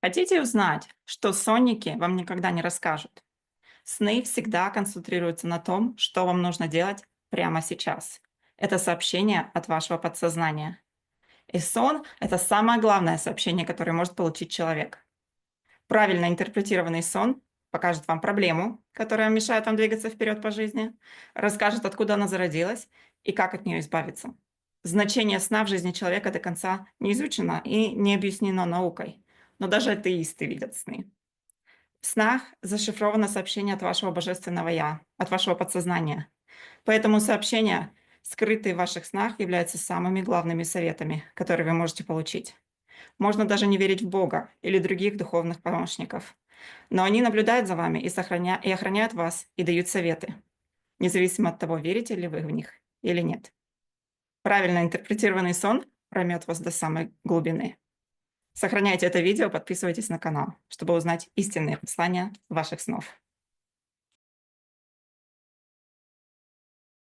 Хотите узнать, что сонники вам никогда не расскажут? Сны всегда концентрируются на том, что вам нужно делать прямо сейчас. Это сообщение от вашего подсознания. И сон– это самое главное сообщение, которое может получить человек. Правильно интерпретированный сон покажет вам проблему, которая мешает вам двигаться вперед по жизни, расскажет, откуда она зародилась и как от нее избавиться. Значение сна в жизни человека до конца не изучено и не объяснено наукой, но даже атеисты видят сны. В снах зашифровано сообщение от вашего божественного «Я», от вашего подсознания. Поэтому сообщения, скрытые в ваших снах, являются самыми главными советами, которые вы можете получить. Можно даже не верить в Бога или других духовных помощников. Но они наблюдают за вами и охраняют вас, и дают советы, независимо от того, верите ли вы в них или нет. Правильно интерпретированный сон проймет вас до самой глубины. Сохраняйте это видео, подписывайтесь на канал, чтобы узнать истинные послания ваших снов.